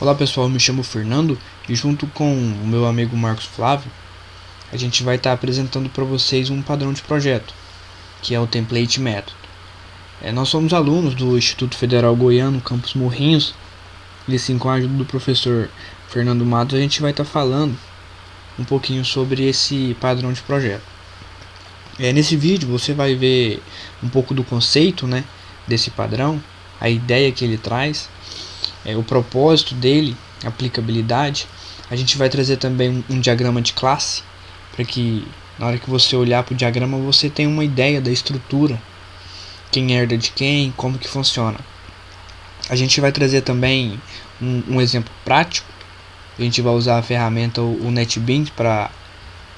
Olá pessoal, eu me chamo Fernando e junto com o meu amigo Marcos Flávio, a gente vai estar apresentando para vocês um padrão de projeto, que é o Template Método. Nós somos alunos do Instituto Federal Goiano, Campus Morrinhos, e assim com a ajuda do professor Fernando Matos a gente vai estar falando um pouquinho sobre esse padrão de projeto. Nesse vídeo você vai ver um pouco do conceito, desse padrão, a ideia que ele traz, o propósito dele, a aplicabilidade. A gente vai trazer também um diagrama de classe, para que na hora que você olhar para o diagrama você tenha uma ideia da estrutura, quem herda de quem, como que funciona. A gente vai trazer também um exemplo prático. A gente vai usar a ferramenta o NetBeans para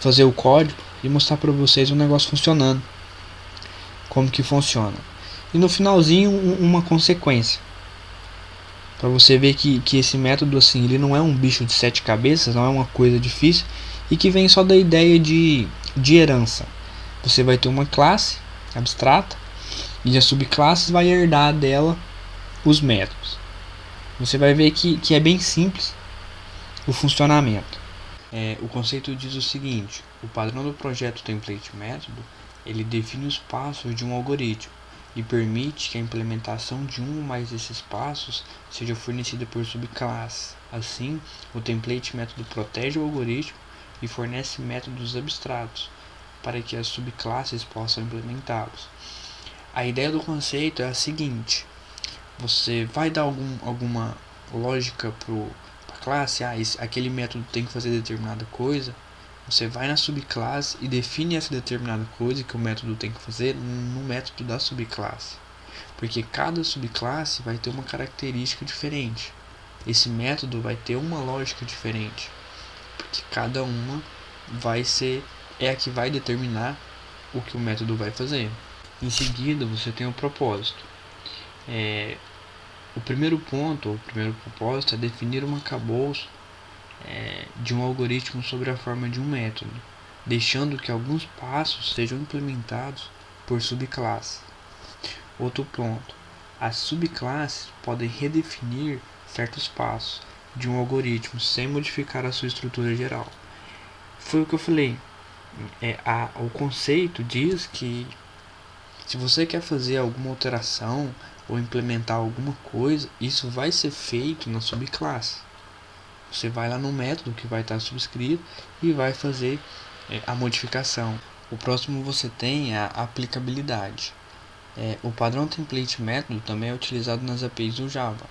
fazer o código e mostrar para vocês o negócio funcionando, como que funciona. E no finalzinho uma consequência, para você ver que esse método assim, ele não é um bicho de 7 cabeças, não é uma coisa difícil e que vem só da ideia de herança. Você vai ter uma classe abstrata e as subclasses vai herdar dela os métodos. Você vai ver que é bem simples o funcionamento. O conceito diz o seguinte: o padrão do projeto Template Método ele define os passos de um algoritmo e permite que a implementação de um ou mais desses passos seja fornecida por subclasses. Assim, o Template Método protege o algoritmo e fornece métodos abstratos para que as subclasses possam implementá-los. A ideia do conceito é a seguinte: você vai dar alguma lógica para a classe, aquele método tem que fazer determinada coisa. Você vai na subclasse e define essa determinada coisa que o método tem que fazer no método da subclasse, porque cada subclasse vai ter uma característica diferente. Esse método vai ter uma lógica diferente, porque cada uma vai ser a que vai determinar o que o método vai fazer. Em seguida, você tem o propósito. O primeiro propósito é definir um arcabouço de um algoritmo sobre a forma de um método, deixando que alguns passos sejam implementados por subclasse. Outro ponto: as subclasses podem redefinir certos passos de um algoritmo sem modificar a sua estrutura geral. Foi o que eu falei. O conceito diz que se você quer fazer alguma alteração ou implementar alguma coisa, isso vai ser feito na subclasse. Você vai lá no método que vai estar subscrito e vai fazer a modificação. O próximo você tem a aplicabilidade. O padrão template método também é utilizado nas APIs do Java,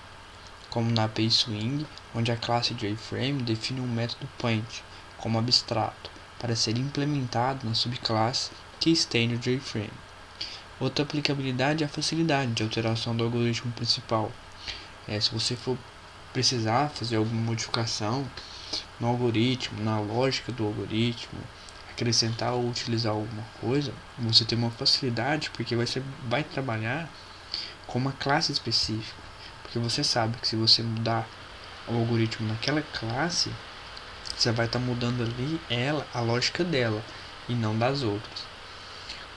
como na API Swing, onde a classe JFrame define um método point como abstrato para ser implementado na subclasse que estende o JFrame. Outra aplicabilidade é a facilidade de alteração do algoritmo principal. Se você for precisar fazer alguma modificação no algoritmo, na lógica do algoritmo, acrescentar ou utilizar alguma coisa, você tem uma facilidade porque você vai trabalhar com uma classe específica, porque você sabe que se você mudar o algoritmo naquela classe, você vai estar mudando ali a lógica dela e não das outras.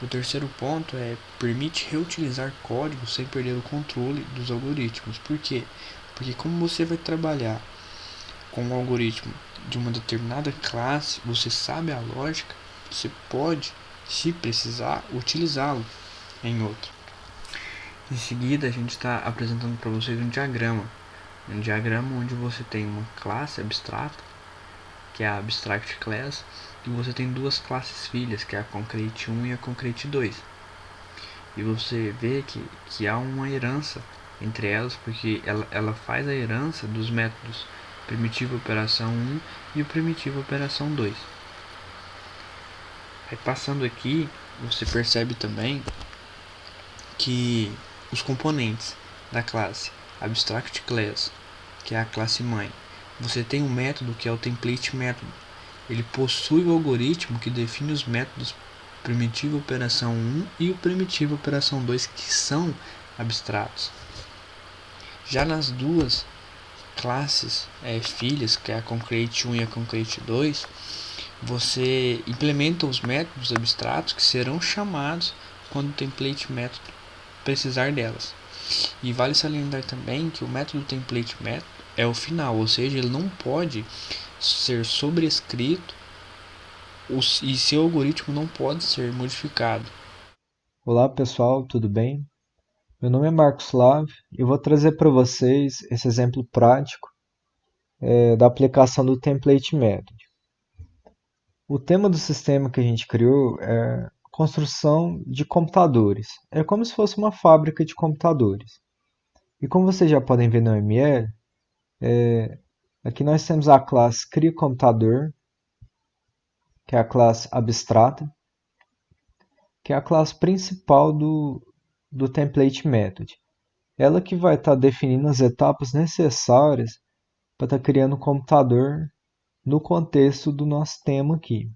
O terceiro ponto permite reutilizar código sem perder o controle dos algoritmos. Por quê? Porque como você vai trabalhar com um algoritmo de uma determinada classe, você sabe a lógica, você pode, se precisar, utilizá-lo em outra. Em seguida, a gente está apresentando para vocês um diagrama onde você tem uma classe abstrata, que é a Abstract Class, e você tem duas classes filhas, que é a Concrete 1 e a Concrete 2. E você vê que há uma herança entre elas, porque ela faz a herança dos métodos Primitiva Operação 1 e o Primitiva Operação 2. Aí passando aqui, você percebe também que os componentes da classe Abstract Class, que é a classe mãe, você tem um método que é o Template Método. Ele possui o algoritmo que define os métodos Primitiva Operação 1 e o Primitiva Operação 2, que são abstratos. Já nas duas classes filhas, que é a Concrete 1 e a Concrete 2, você implementa os métodos abstratos que serão chamados quando o Template Método precisar delas. E vale salientar também que o método Template Método é o final, ou seja, ele não pode ser sobrescrito e seu algoritmo não pode ser modificado. Olá pessoal, tudo bem? Meu nome é Marcos Flávio e eu vou trazer para vocês esse exemplo prático da aplicação do Template Method. O tema do sistema que a gente criou é construção de computadores. É como se fosse uma fábrica de computadores. E como vocês já podem ver no ML, aqui nós temos a classe CriaComputador, que é a classe abstrata, que é a classe principal do Template Method. Ela que vai estar definindo as etapas necessárias para estar criando um computador no contexto do nosso tema aqui.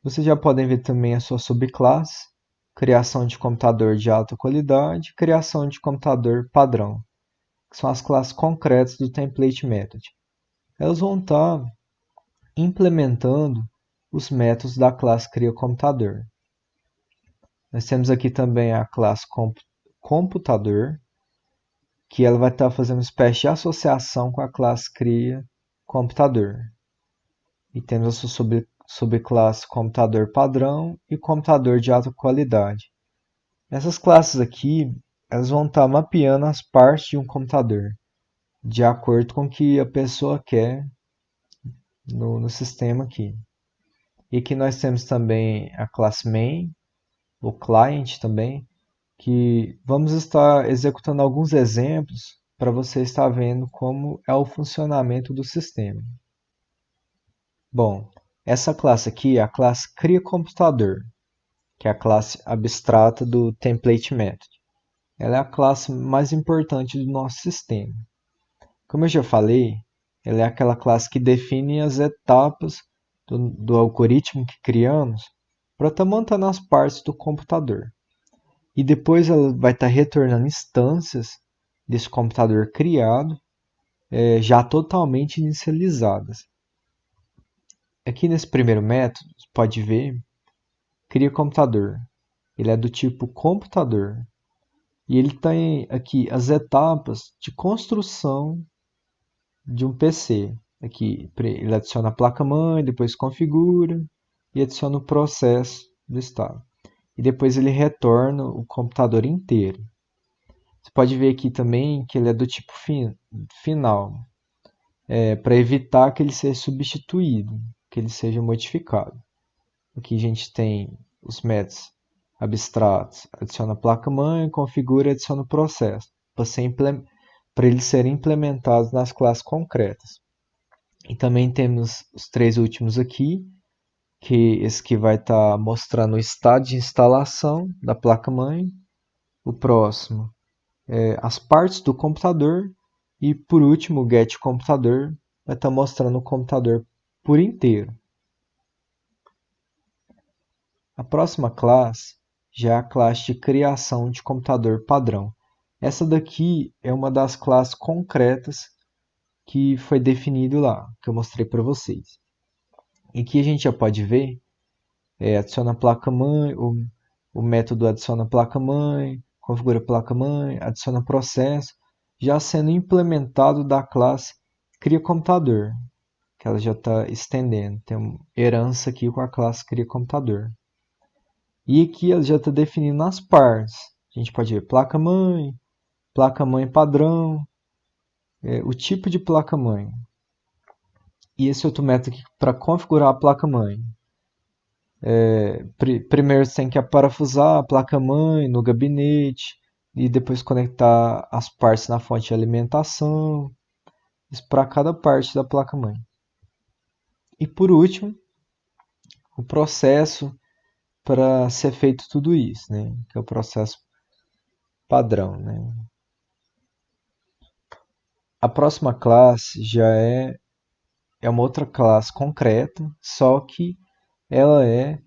Vocês já podem ver também a sua subclasse, criação de computador de alta qualidade, criação de computador padrão, que são as classes concretas do Template Method. Elas vão estar implementando os métodos da classe CriaComputador. Nós temos aqui também a classe Computador, que ela vai estar fazendo uma espécie de associação com a classe CriaComputador. E temos a sua subclasse computador padrão e computador de alta qualidade. Essas classes aqui, elas vão estar mapeando as partes de um computador, de acordo com o que a pessoa quer no sistema aqui. E aqui nós temos também a classe main, o client também, que vamos estar executando alguns exemplos para você estar vendo como é o funcionamento do sistema. Bom, essa classe aqui é a classe CriaComputador, que é a classe abstrata do Template Method. Ela é a classe mais importante do nosso sistema. Como eu já falei, ela é aquela classe que define as etapas do algoritmo que criamos para estar montando as partes do computador. E depois ela vai estar retornando instâncias desse computador criado, já totalmente inicializadas. Aqui nesse primeiro método, você pode ver, cria computador. Ele é do tipo computador. E ele tem aqui as etapas de construção de um PC. Aqui ele adiciona a placa-mãe, depois configura e adiciona o processo do estado. E depois ele retorna o computador inteiro. Você pode ver aqui também que ele é do tipo final, para evitar que ele seja substituído, que ele seja modificado. Aqui a gente tem os métodos abstratos, adiciona a placa-mãe, configura e adiciona o processo, para eles serem implementados nas classes concretas. E também temos os três últimos aqui, que esse que vai estar mostrando o estado de instalação da placa-mãe, o próximo as partes do computador e por último o get computador vai estar mostrando o computador por inteiro. A próxima classe já é a classe de criação de computador padrão. Essa daqui é uma das classes concretas que foi definido lá, que eu mostrei para vocês. E que a gente já pode ver, adiciona a placa-mãe, o método adiciona placa-mãe, configura placa-mãe, adiciona processo, já sendo implementado da classe cria computador, que ela já está estendendo. Tem uma herança aqui com a classe cria computador. E aqui ela já está definindo as partes. A gente pode ver placa-mãe padrão, o tipo de placa-mãe. E esse outro método aqui para configurar a placa-mãe. Primeiro você tem que parafusar a placa-mãe no gabinete e depois conectar as partes na fonte de alimentação. Isso para cada parte da placa-mãe. E por último, o processo para ser feito tudo isso, né? Que é o processo padrão. Né? A próxima classe já é uma outra classe concreta, só que ela é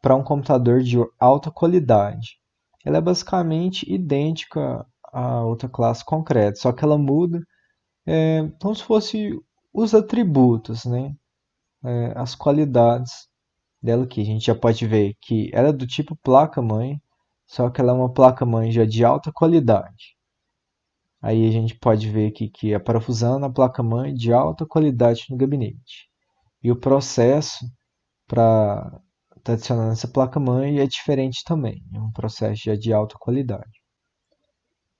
para um computador de alta qualidade. Ela é basicamente idêntica à outra classe concreta, só que ela muda como se fosse os atributos, né? As qualidades dela aqui. A gente já pode ver que ela é do tipo placa-mãe, só que ela é uma placa-mãe já de alta qualidade. Aí a gente pode ver aqui que é parafusando a placa-mãe de alta qualidade no gabinete. E o processo para estar adicionando essa placa-mãe é diferente também. É um processo já de alta qualidade.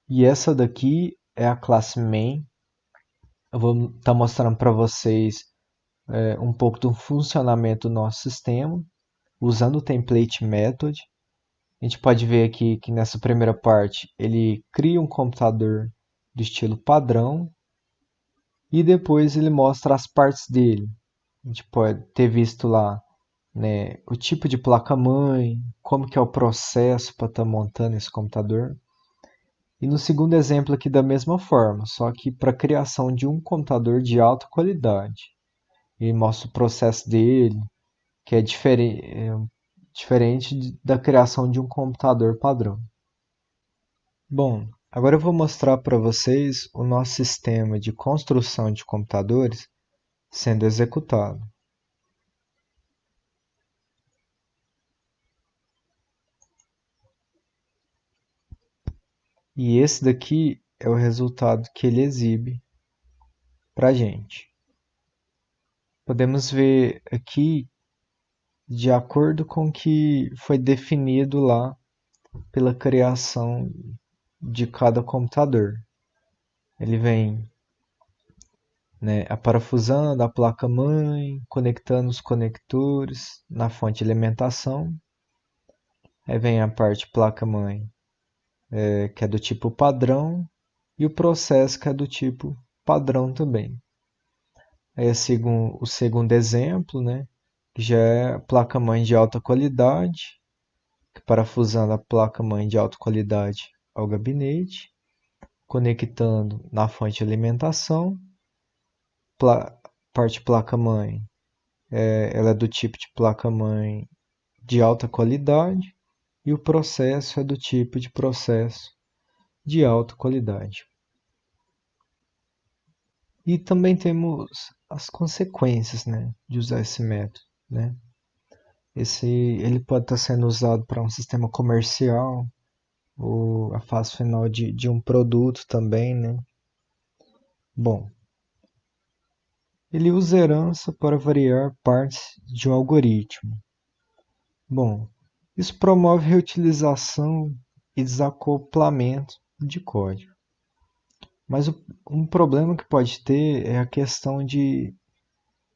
E essa daqui é a classe main. Eu vou estar mostrando para vocês um pouco do funcionamento do nosso sistema, usando o template method. A gente pode ver aqui que nessa primeira parte ele cria um computador do estilo padrão e depois ele mostra as partes dele. A gente pode ter visto lá, né, o tipo de placa-mãe, como que é o processo para estar montando esse computador. E no segundo exemplo aqui da mesma forma, só que para a criação de um computador de alta qualidade. Ele mostra o processo dele, que é diferente da criação de um computador padrão. Bom, agora eu vou mostrar para vocês o nosso sistema de construção de computadores sendo executado. E esse daqui é o resultado que ele exibe para a gente. Podemos ver aqui, de acordo com o que foi definido lá pela criação de cada computador. Ele vem, né, parafusando a placa-mãe, conectando os conectores na fonte de alimentação. Aí vem a parte placa-mãe, que é do tipo padrão, e o processo, que é do tipo padrão também. Aí o segundo exemplo, né, que já é a placa-mãe de alta qualidade, que parafusando a placa-mãe de alta qualidade ao gabinete, conectando na fonte de alimentação. Parte placa-mãe, ela é do tipo de placa-mãe de alta qualidade e o processo é do tipo de processo de alta qualidade. E também temos as consequências, né, de usar esse método, né? Ele pode estar sendo usado para um sistema comercial ou a fase final de um produto também, né? Bom, ele usa herança para variar partes de um algoritmo. Bom, isso promove reutilização e desacoplamento de código. Mas um problema que pode ter é a questão de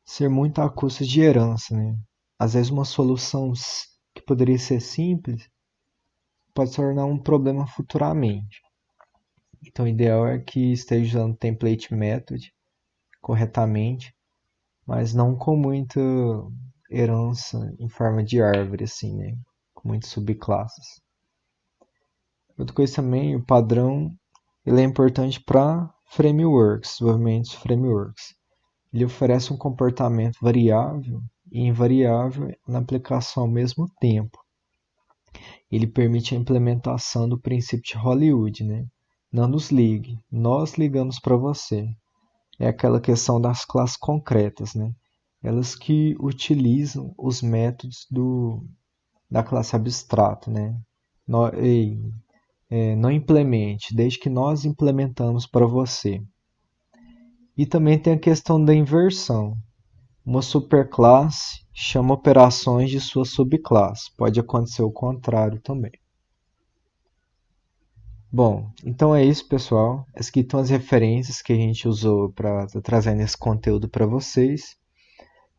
ser muito à custa de herança, né? Às vezes uma solução que poderia ser simples pode se tornar um problema futuramente. Então o ideal é que esteja usando o template method corretamente, mas não com muita herança em forma de árvore, assim, né? Com muitas subclasses. Outra coisa também, o padrão, ele é importante para frameworks, desenvolvimento de frameworks. Ele oferece um comportamento variável e invariável na aplicação ao mesmo tempo. Ele permite a implementação do princípio de Hollywood, né? Não nos ligue, nós ligamos para você. É aquela questão das classes concretas, né? Elas que utilizam os métodos da classe abstrata, né? Não implemente, desde que nós implementamos para você. E também tem a questão da inversão. Uma superclasse chama operações de sua subclasse. Pode acontecer o contrário também. Bom, então é isso, pessoal. Essas aqui estão as referências que a gente usou para estar trazendo esse conteúdo para vocês.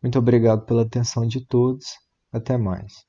Muito obrigado pela atenção de todos. Até mais.